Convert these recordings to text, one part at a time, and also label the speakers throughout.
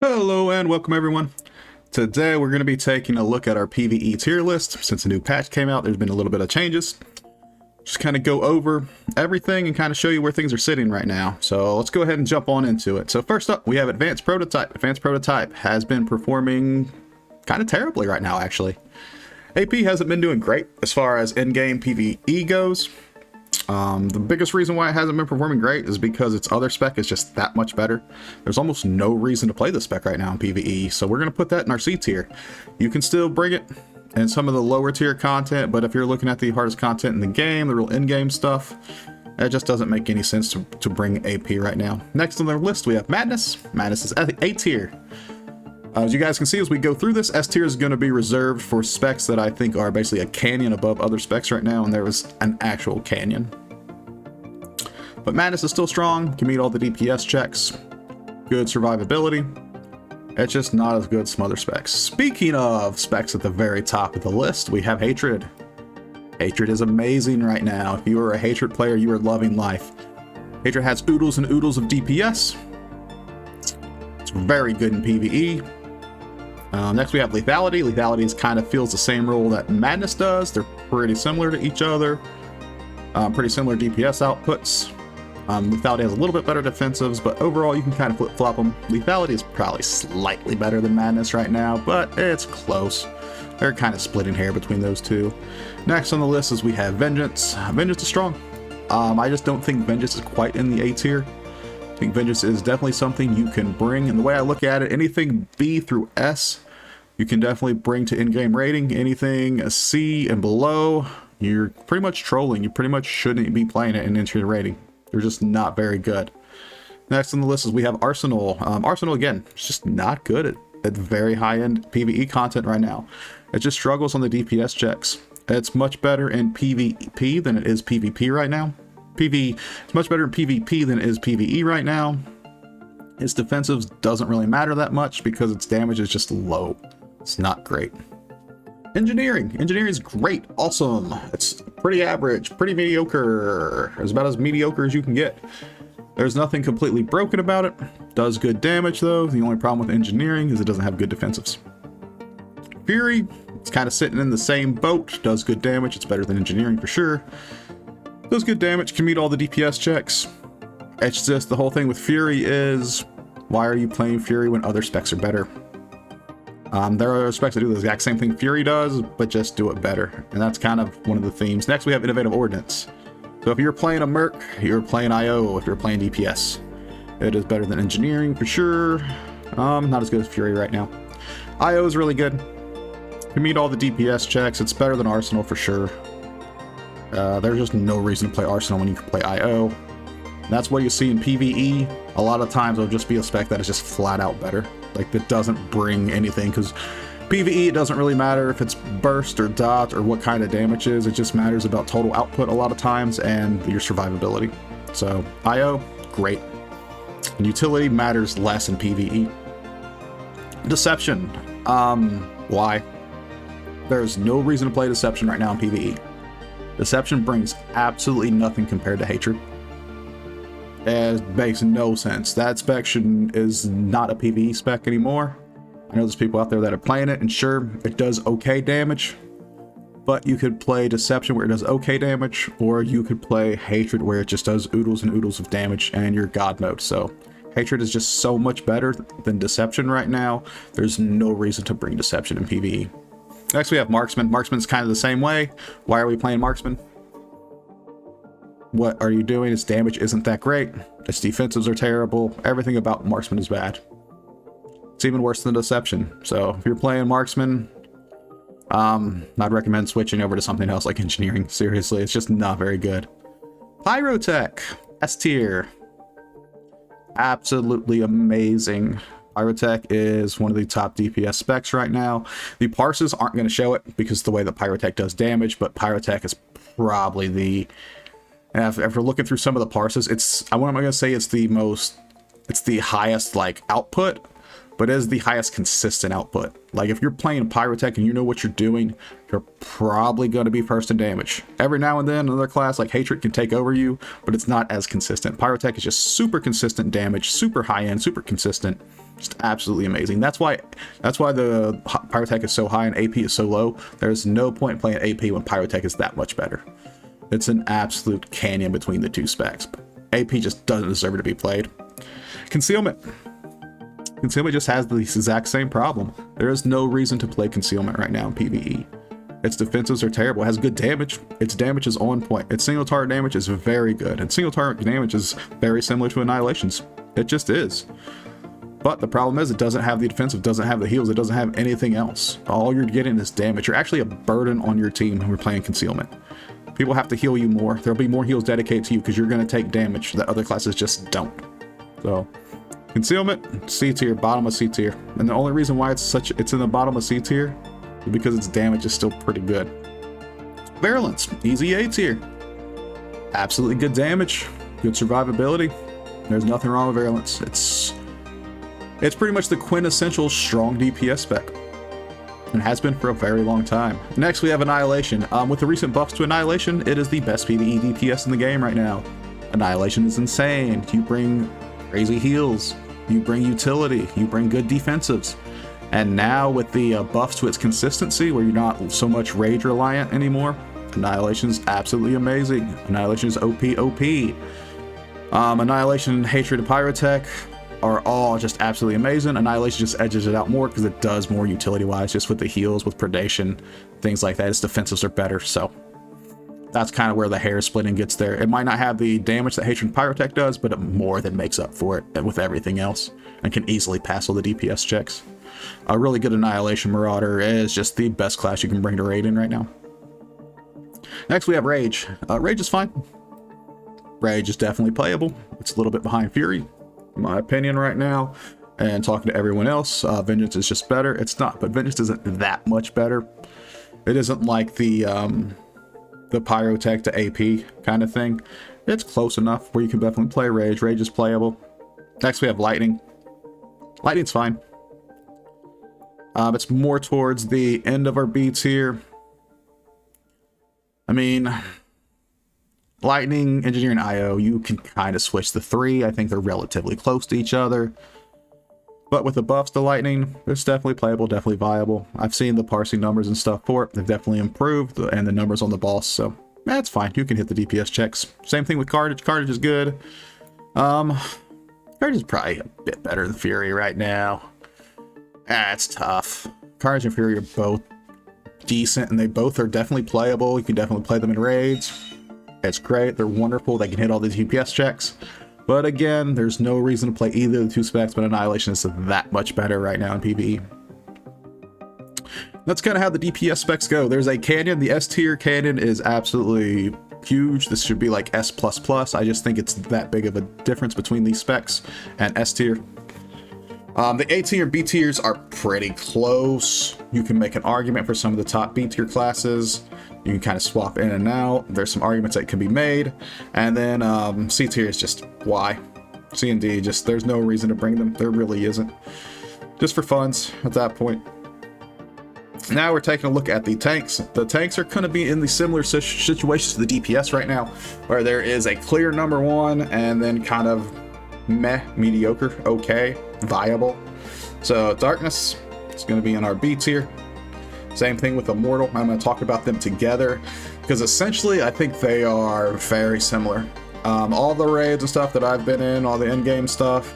Speaker 1: Hello and welcome everyone. Today we're going to be taking a look at our PvE tier list. Since a new patch came out, there's been a little bit of changes. Just kind of go over everything and kind of show you where things are sitting right now. So let's go ahead and jump on into it. So first up, we have Advanced Prototype. Advanced Prototype has been performing kind of terribly right now, actually. AP hasn't been doing great as far as in-game PvE goes. The biggest reason why it hasn't been performing great is because its other spec is just that much better. There's almost no reason to play the spec right now in PvE, so we're going to put that in our C tier. You can still bring it in some of the lower tier content, but if you're looking at the hardest content in the game, the real in-game stuff, it just doesn't make any sense to bring AP right now. Next on the list, we have Madness. Madness is A tier. As you guys can see, as we go through this, S tier is going to be reserved for specs that I think are basically a canyon above other specs right now, and there is an actual canyon. But Madness is still strong, can meet all the DPS checks, good survivability. It's just not as good as some other specs. Speaking of specs at the very top of the list, we have Hatred. Hatred is amazing right now. If you are a Hatred player, you are loving life. Hatred has oodles and oodles of DPS. It's very good in PvE. Next we have Lethality. Lethality kind of feels the same role that Madness does. They're pretty similar to each other. Pretty similar DPS outputs. Lethality has a little bit better defensives, but overall you can kind of flip-flop them. Lethality is probably slightly better than Madness right now, but it's close. They're kind of splitting hair between those two. Next on the list is we have Vengeance. Vengeance is strong. I just don't think Vengeance is quite in the A tier. I think Vengeance is definitely something you can bring, and the way I look at it, anything B through S, you can definitely bring to in-game rating. Anything C and below, you're pretty much trolling. You pretty much shouldn't be playing it in entry rating. They're just not very good. Next on the list is we have Arsenal. Arsenal, again, it's just not good at very high-end PvE content right now. It just struggles on the DPS checks. It's much better in PvP than it is PvP right now. It's much better in PvP than it is PvE right now. Its defensives doesn't really matter that much because its damage is just low. It's not great. Engineering is great, awesome. It's pretty average, pretty mediocre. It's about as mediocre as you can get. There's nothing completely broken about it. Does good damage though. The only problem with engineering is it doesn't have good defensives. Fury, it's kind of sitting in the same boat. Does good damage. It's better than engineering for sure. Does good damage, can meet all the DPS checks. It's just the whole thing with Fury is, why are you playing Fury when other specs are better? There are specs that do the exact same thing Fury does, but just do it better. And that's kind of one of the themes. Next, we have Innovative Ordnance. So if you're playing a Merc, you're playing IO. If you're playing DPS, it is better than Engineering for sure. Not as good as Fury right now. IO is really good. You meet all the DPS checks. It's better than Arsenal for sure. There's just no reason to play Arsenal when you can play IO. That's what you see in PvE. A lot of times it'll just be a spec that is just flat out better. Like, it doesn't bring anything, because PvE, it doesn't really matter if it's burst or dot or what kind of damage is. It just matters about total output a lot of times and your survivability. So IO, great. And utility matters less in PvE. Deception. Why? There's no reason to play Deception right now in PvE. Deception brings absolutely nothing compared to Hatred. It makes no sense. That spec is not a PvE spec anymore. I know there's people out there that are playing it, and sure, it does okay damage, but you could play Deception where it does okay damage, or you could play Hatred where it just does oodles and oodles of damage and you're God mode. So Hatred is just so much better than Deception right now. There's no reason to bring Deception in PvE. Next we have Marksman. Marksman's kind of the same way. Why are we playing Marksman? What are you doing? Its damage isn't that great. Its defensives are terrible. Everything about Marksman is bad. It's even worse than Deception. So if you're playing Marksman, I'd recommend switching over to something else like Engineering. Seriously, it's just not very good. Pyrotech, S tier. Absolutely amazing. Pyrotech is one of the top DPS specs right now. The parses aren't going to show it because of the way that Pyrotech does damage, but Pyrotech is probably the... After looking through some of the parses, what am I going to say? It's the highest like output, but it is the highest consistent output. Like if you're playing Pyrotech and you know what you're doing, you're probably going to be first in damage. Every now and then another class like Hatred can take over you, but it's not as consistent. Pyrotech is just super consistent damage, super high end, super consistent, just absolutely amazing. That's why the Pyrotech is so high and AP is so low. There's no point playing AP when Pyrotech is that much better. It's an absolute canyon between the two specs. AP just doesn't deserve to be played. Concealment. Concealment just has the exact same problem. There is no reason to play Concealment right now in PvE. Its defenses are terrible. It has good damage. Its damage is on point. Its single target damage is very good. And single target damage is very similar to Annihilation's. It just is. But the problem is it doesn't have the defensive, doesn't have the heals, it doesn't have anything else. All you're getting is damage. You're actually a burden on your team when we're playing Concealment. People have to heal you more. There'll be more heals dedicated to you because you're going to take damage that other classes just don't. So, Concealment, C tier, bottom of C tier. And the only reason why it's in the bottom of C tier is because its damage is still pretty good. Virulence, easy A tier. Absolutely good damage, good survivability. There's nothing wrong with Virulence. It's pretty much the quintessential strong DPS spec, and has been for a very long time. Next, we have Annihilation. With the recent buffs to Annihilation, it is the best PvE DPS in the game right now. Annihilation is insane. You bring crazy heals, you bring utility, you bring good defensives. And now with the buffs to its consistency, where you're not so much rage reliant anymore, Annihilation is absolutely amazing. Annihilation is OP. Annihilation, Hatred, and Pyrotech are all just absolutely amazing. Annihilation just edges it out more because it does more utility-wise, just with the heals, with predation, things like that. Its defensives are better, so that's kind of where the hair splitting gets there. It might not have the damage that Hatred and Pyrotech does, but it more than makes up for it with everything else, and can easily pass all the DPS checks. A really good Annihilation Marauder is just the best class you can bring to Raiden right now. Next, we have Rage. Rage is fine. Rage is definitely playable. It's a little bit behind Fury, in my opinion right now, and talking to everyone else. Vengeance is just better. It's not, but Vengeance isn't that much better. It isn't like the Pyrotech to AP kind of thing. It's close enough where you can definitely play Rage. Rage is playable. Next we have Lightning. Lightning's fine. It's more towards the end of our B tier. I mean, Lightning, Engineering, IO, you can kind of switch the three. I think they're relatively close to each other. But with the buffs to Lightning, it's definitely playable, definitely viable. I've seen the parsing numbers and stuff for it. They've definitely improved, and the numbers on the boss, so that's fine. You can hit the DPS checks. Same thing with Carnage. Carnage is good. Carnage is probably a bit better than Fury right now. It's tough. Carnage and Fury are both decent, and they both are definitely playable. You can definitely play them in raids. It's great. They're wonderful. They can hit all the DPS checks. But again, there's no reason to play either of the two specs, but Annihilation is that much better right now in PvE. That's kind of how the DPS specs go. There's a Canyon. The S tier Canyon is absolutely huge. This should be like S++. I just think it's that big of a difference between these specs and S tier. The A tier and B tiers are pretty close. You can make an argument for some of the top B tier classes. You can kind of swap in and out. There's some arguments that can be made. And then C tier is just why. C and D, just there's no reason to bring them. There really isn't. Just for funds at that point. Now we're taking a look at the tanks. The tanks are going to be in the similar situations to the DPS right now, where there is a clear number one and then kind of meh, mediocre, okay, viable. So Darkness is going to be in our B tier. Same thing with Immortal. I'm going to talk about them together because essentially I think they are very similar. All the raids and stuff that I've been in, all the in-game stuff,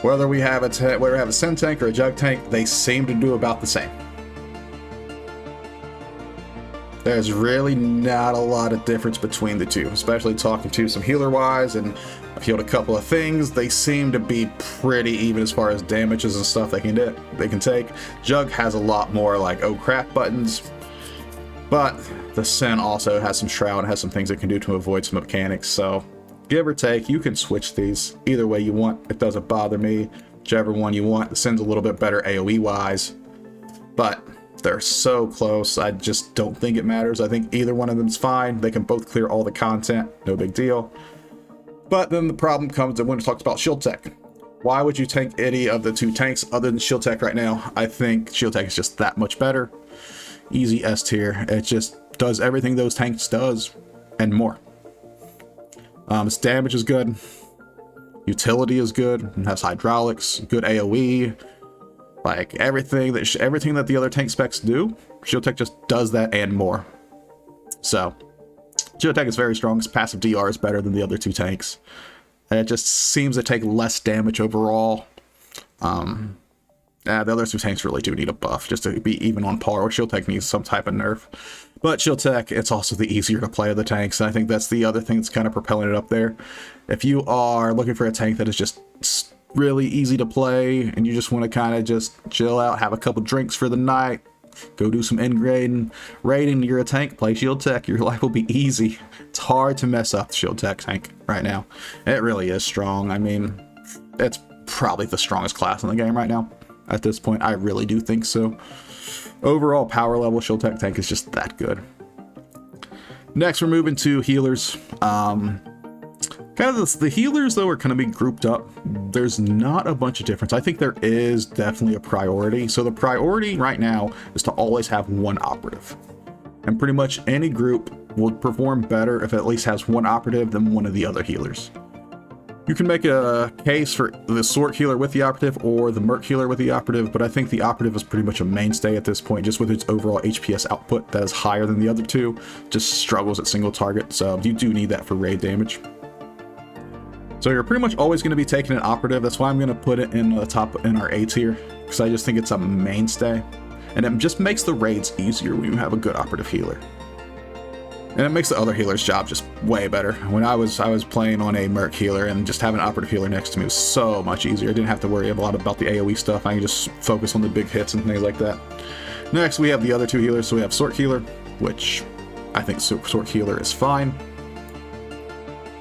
Speaker 1: whether we have a Sin tank or a Jug tank, they seem to do about the same. There's really not a lot of difference between the two, especially talking to some healer-wise, and I've healed a couple of things. They seem to be pretty even as far as damages and stuff they can take. Jug has a lot more like oh crap buttons, but the Sin also has some Shroud and has some things it can do to avoid some mechanics, so give or take, you can switch these either way you want. It doesn't bother me, whichever one you want. The Sin's a little bit better AoE-wise, but they're so close, I just don't think it matters. I think either one of them's fine. They can both clear all the content, no big deal. But then the problem comes when it talks about shield tech. Why would you tank any of the two tanks other than Shield Tech right now? I think Shield Tech is just that much better. Easy S tier. It just does everything those tanks does and more. Its damage is good. Utility is good. It has hydraulics, good AoE. Like everything that the other tank specs do, Shield Tech just does that and more. So Shield Tech is very strong. Its passive DR is better than the other two tanks. And it just seems to take less damage overall. The other two tanks really do need a buff just to be even on par. Or Shield Tech needs some type of nerf. But Shield Tech, it's also the easier to play of the tanks. And I think that's the other thing that's kind of propelling it up there. If you are looking for a tank that is just really easy to play and you just want to kind of just chill out, have a couple drinks for the night, go do some end raiding, you're a tank, play Shield Tech. Your life will be easy. It's hard to mess up the Shield Tech tank right now. It really is strong. I mean, it's probably the strongest class in the game right now. At this point, I really do think so. Overall power level, Shield Tech tank is just that good. Next, we're moving to healers. Kind of the healers, though, are going to be grouped up. There's not a bunch of difference. I think there is definitely a priority. So the priority right now is to always have one operative. And pretty much any group will perform better if it at least has one operative than one of the other healers. You can make a case for the Sword healer with the operative or the Merc healer with the operative, but I think the operative is pretty much a mainstay at this point, just with its overall HPS output that is higher than the other two. Just struggles at single target, so you do need that for raid damage. So you're pretty much always going to be taking an operative. That's why I'm going to put it in the top in our A tier, because I just think it's a mainstay. And it just makes the raids easier when you have a good operative healer. And it makes the other healer's job just way better. When I was playing on a Merc healer, and just having an operative healer next to me was so much easier. I didn't have to worry a lot about the AoE stuff. I can just focus on the big hits and things like that. Next, we have the other two healers. So we have Sword healer, which I think Sword healer is fine.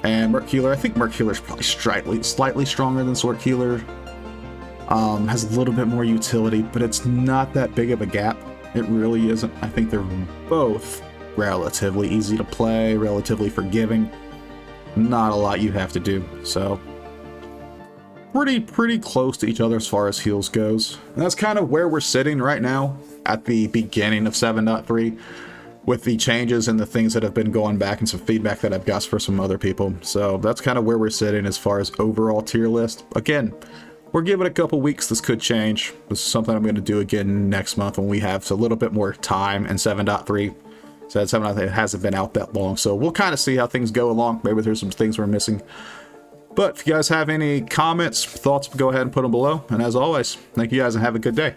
Speaker 1: And Merc healer, I think Merc healer is probably slightly stronger than Sword healer. Has a little bit more utility, but it's not that big of a gap. It really isn't. I think they're both relatively easy to play, relatively forgiving. Not a lot you have to do, so pretty close to each other as far as heals goes. And that's kind of where we're sitting right now at the beginning of 7.3 with the changes and the things that have been going back and some feedback that I've got for some other people. So that's kind of where we're sitting as far as overall tier list. Again, we're giving it a couple weeks. This could change. This is something I'm going to do again next month when we have a little bit more time in 7.3. So that 7.3 hasn't been out that long. So we'll kind of see how things go along. Maybe there's some things we're missing. But if you guys have any comments, thoughts, go ahead and put them below. And as always, thank you guys and have a good day.